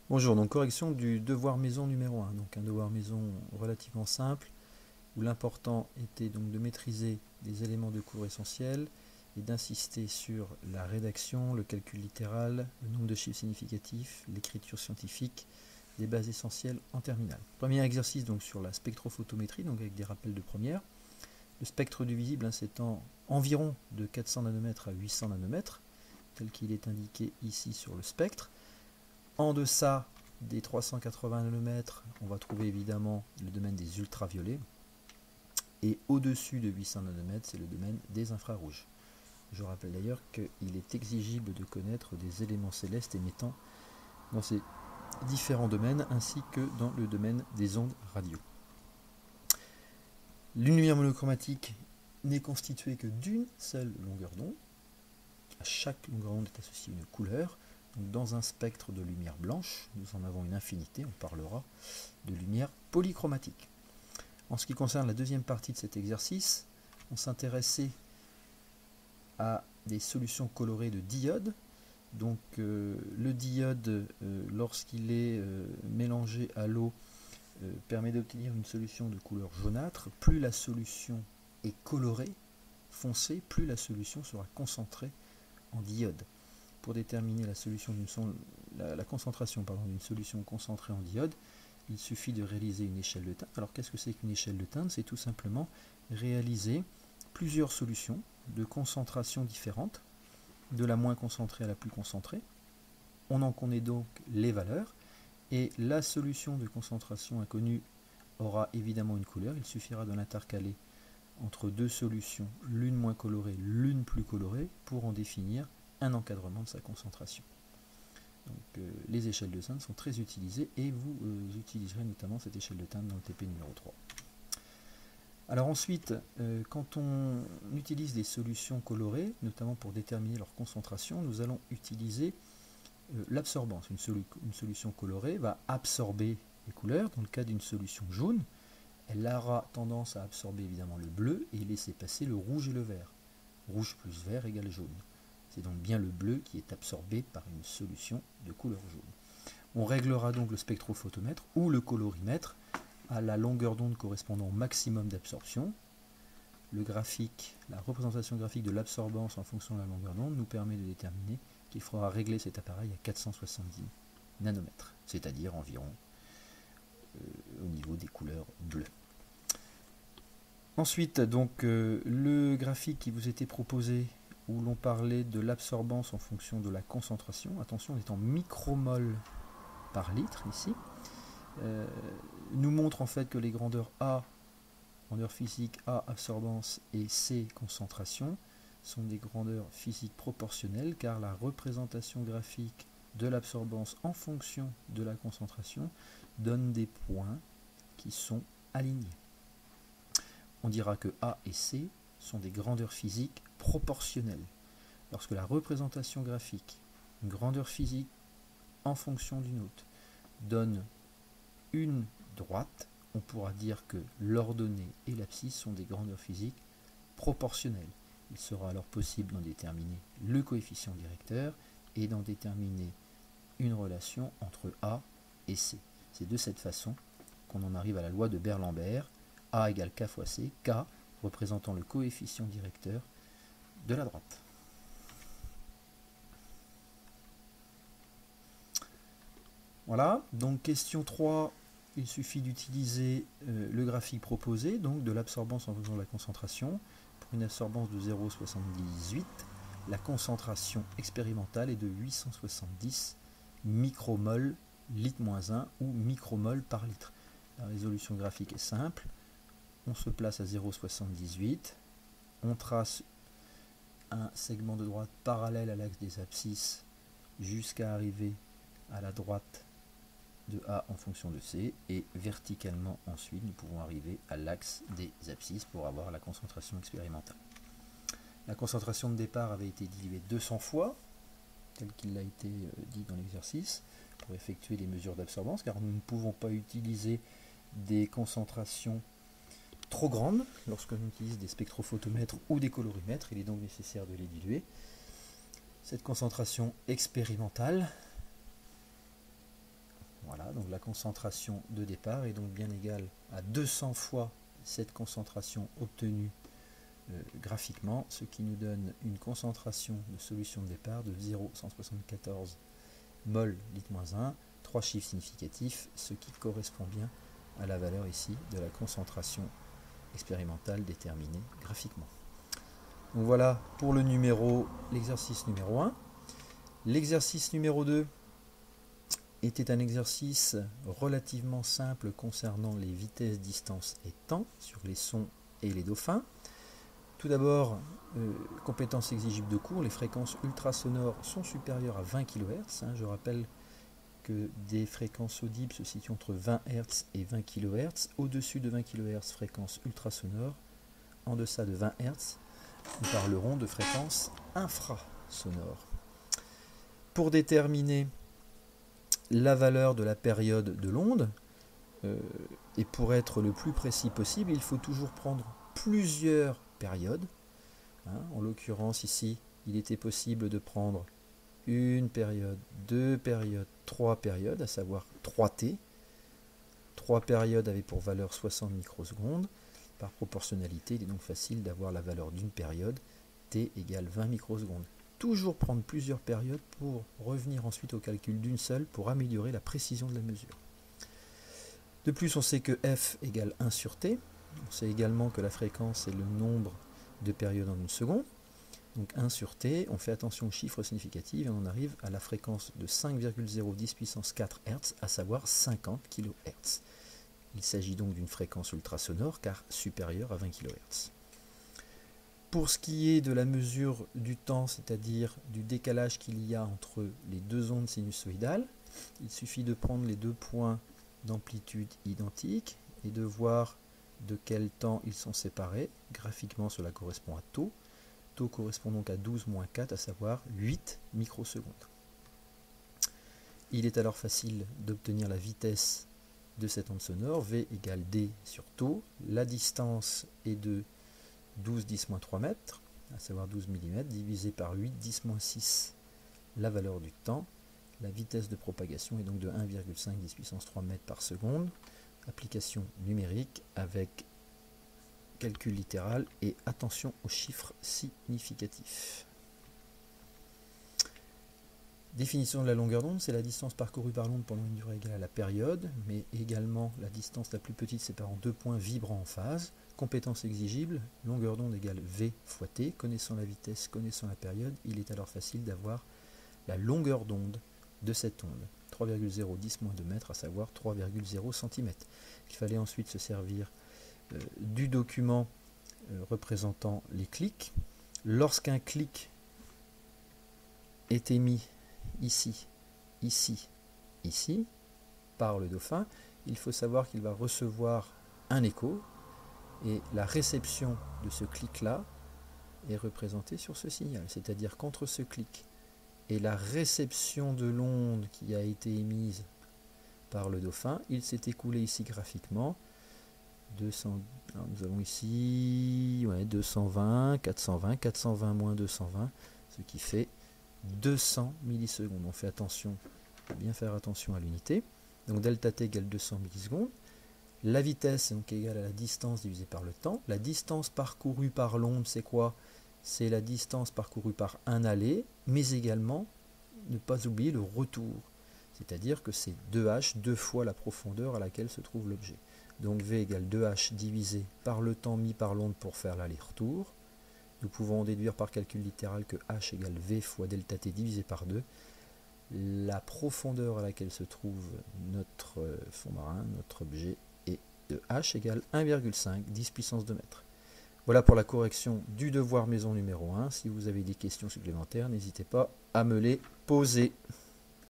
Bonjour, donc correction du devoir maison numéro 1. Donc un devoir maison relativement simple, où l'important était donc de maîtriser des éléments de cours essentiels et d'insister sur la rédaction, le calcul littéral, le nombre de chiffres significatifs, l'écriture scientifique, des bases essentielles en terminale. Premier exercice donc sur la spectrophotométrie, donc avec des rappels de première. Le spectre du visible s'étend environ de 400 nanomètres à 800 nanomètres, tel qu'il est indiqué ici sur le spectre. En deçà des 380 nanomètres, on va trouver évidemment le domaine des ultraviolets. Et au-dessus de 800 nanomètres, c'est le domaine des infrarouges. Je rappelle d'ailleurs qu'il est exigible de connaître des éléments célestes émettant dans ces différents domaines, ainsi que dans le domaine des ondes radio. L'univers monochromatique n'est constitué que d'une seule longueur d'onde. À chaque longueur d'onde est associée une couleur. Donc dans un spectre de lumière blanche, nous en avons une infinité, on parlera de lumière polychromatique. En ce qui concerne la deuxième partie de cet exercice, on s'intéressait à des solutions colorées de diodes. Donc le diode, lorsqu'il est mélangé à l'eau, permet d'obtenir une solution de couleur jaunâtre. Plus la solution est colorée, foncée, plus la solution sera concentrée en diode. Pour déterminer la concentration d'une solution concentrée en diode, il suffit de réaliser une échelle de teinte. Alors qu'est-ce que c'est qu'une échelle de teinte? C'est tout simplement réaliser plusieurs solutions de concentration différentes, de la moins concentrée à la plus concentrée. On en connaît donc les valeurs, et la solution de concentration inconnue aura évidemment une couleur. Il suffira de l'intercaler entre deux solutions, l'une moins colorée, l'une plus colorée, pour en définir un encadrement de sa concentration. Donc, les échelles de teinte sont très utilisées et vous utiliserez notamment cette échelle de teinte dans le TP numéro 3. Alors ensuite, quand on utilise des solutions colorées, notamment pour déterminer leur concentration, nous allons utiliser l'absorbance. Une solution colorée va absorber les couleurs. Dans le cas d'une solution jaune, elle aura tendance à absorber évidemment le bleu et laisser passer le rouge et le vert. Rouge plus vert égale jaune. C'est donc bien le bleu qui est absorbé par une solution de couleur jaune. On réglera donc le spectrophotomètre ou le colorimètre à la longueur d'onde correspondant au maximum d'absorption. Le graphique, la représentation graphique de l'absorbance en fonction de la longueur d'onde nous permet de déterminer qu'il faudra régler cet appareil à 470 nanomètres, c'est-à-dire environ au niveau des couleurs bleues. Ensuite, donc, le graphique qui vous était proposé, où l'on parlait de l'absorbance en fonction de la concentration, attention, on est en micromol par litre ici, nous montre en fait que les grandeurs A, grandeur physique A, absorbance, et C, concentration, sont des grandeurs physiques proportionnelles, car la représentation graphique de l'absorbance en fonction de la concentration donne des points qui sont alignés. On dira que A et C sont des grandeurs physiques proportionnelles. Lorsque la représentation graphique, une grandeur physique en fonction d'une autre, donne une droite, on pourra dire que l'ordonnée et l'abscisse sont des grandeurs physiques proportionnelles. Il sera alors possible d'en déterminer le coefficient directeur et d'en déterminer une relation entre A et C. C'est de cette façon qu'on en arrive à la loi de Beer-Lambert, A égale K fois C, K représentant le coefficient directeur de la droite. Voilà, donc question 3, il suffit d'utiliser le graphique proposé, donc de l'absorbance en fonction de la concentration. Pour une absorbance de 0,78, la concentration expérimentale est de 870 micromol litre-1 ou micromol par litre. La résolution graphique est simple. On se place à 0,78, on trace un segment de droite parallèle à l'axe des abscisses jusqu'à arriver à la droite de A en fonction de C, et verticalement ensuite nous pouvons arriver à l'axe des abscisses pour avoir la concentration expérimentale. La concentration de départ avait été diluée 200 fois, tel qu'il a été dit dans l'exercice, pour effectuer les mesures d'absorbance, car nous ne pouvons pas utiliser des concentrations trop grandes lorsque l'on utilise des spectrophotomètres ou des colorimètres. Il est donc nécessaire de les diluer. Cette concentration expérimentale la concentration de départ est donc bien égale à 200 fois cette concentration obtenue graphiquement, ce qui nous donne une concentration de solution de départ de 0,174 mol litre-1, 3 chiffres significatifs, ce qui correspond bien à la valeur ici de la concentration expérimentale déterminée graphiquement. Donc voilà pour l'exercice numéro 1. L'exercice numéro 2 était un exercice relativement simple concernant les vitesses, distances et temps sur les sons et les dauphins. Tout d'abord, compétences exigibles de cours, les fréquences ultrasonores sont supérieures à 20 kHz. Je rappelle que des fréquences audibles se situent entre 20 Hz et 20 kHz. Au-dessus de 20 kHz, fréquences ultrasonores. En deçà de 20 Hz, nous parlerons de fréquences infrasonores. Pour déterminer la valeur de la période de l'onde, et pour être le plus précis possible, il faut toujours prendre plusieurs périodes. En l'occurrence ici, il était possible de prendre une période, deux périodes, trois périodes, à savoir 3T. 3 périodes avaient pour valeur 60 microsecondes. Par proportionnalité, il est donc facile d'avoir la valeur d'une période, T égale 20 microsecondes. Toujours prendre plusieurs périodes pour revenir ensuite au calcul d'une seule pour améliorer la précision de la mesure. De plus, on sait que F égale 1 sur T. On sait également que la fréquence est le nombre de périodes en une seconde. Donc 1 sur T, on fait attention aux chiffres significatifs et on arrive à la fréquence de 5,010 puissance 4 Hz, à savoir 50 kHz. Il s'agit donc d'une fréquence ultrasonore car supérieure à 20 kHz. Pour ce qui est de la mesure du temps, c'est-à-dire du décalage qu'il y a entre les deux ondes sinusoïdales, il suffit de prendre les deux points d'amplitude identiques et de voir de quel temps ils sont séparés. Graphiquement, cela correspond à tau. Tau correspond donc à 12 moins 4, à savoir 8 microsecondes. Il est alors facile d'obtenir la vitesse de cette onde sonore, V égale D sur tau. La distance est de 12 10-3 mètres, à savoir 12 mm, divisé par 8 10-6, la valeur du temps. La vitesse de propagation est donc de 1,5 10 puissance 3 mètres par seconde. Application numérique avec calcul littéral et attention aux chiffres significatifs. Définition de la longueur d'onde, c'est la distance parcourue par l'onde pendant une durée égale à la période, mais également la distance la plus petite séparant deux points vibrants en phase. Compétence exigible, longueur d'onde égale V fois T. Connaissant la vitesse, connaissant la période, il est alors facile d'avoir la longueur d'onde de cette onde. 3,010-2 mètres, à savoir 3,0 cm. Il fallait ensuite se servir du document représentant les clics. Lorsqu'un clic est émis ici, ici, ici, par le dauphin, il faut savoir qu'il va recevoir un écho et la réception de ce clic-là est représentée sur ce signal. C'est-à-dire qu'entre ce clic et la réception de l'onde qui a été émise par le dauphin, il s'est écoulé ici graphiquement 200, alors nous avons ici 220, 420, 420 moins 220, ce qui fait 200 millisecondes. On fait attention, bien faire attention à l'unité. Donc delta t égale 200 millisecondes. La vitesse est donc égale à la distance divisée par le temps. La distance parcourue par l'onde, c'est quoi? C'est la distance parcourue par un aller, mais également, ne pas oublier le retour. C'est-à-dire que c'est 2h, deux fois la profondeur à laquelle se trouve l'objet. Donc V égale 2h divisé par le temps mis par l'onde pour faire l'aller-retour. Nous pouvons déduire par calcul littéral que H égale V fois delta T divisé par 2. La profondeur à laquelle se trouve notre fond marin, notre objet, est de H égale 1,5, 10 puissance 2 mètres. Voilà pour la correction du devoir maison numéro 1. Si vous avez des questions supplémentaires, n'hésitez pas à me les poser.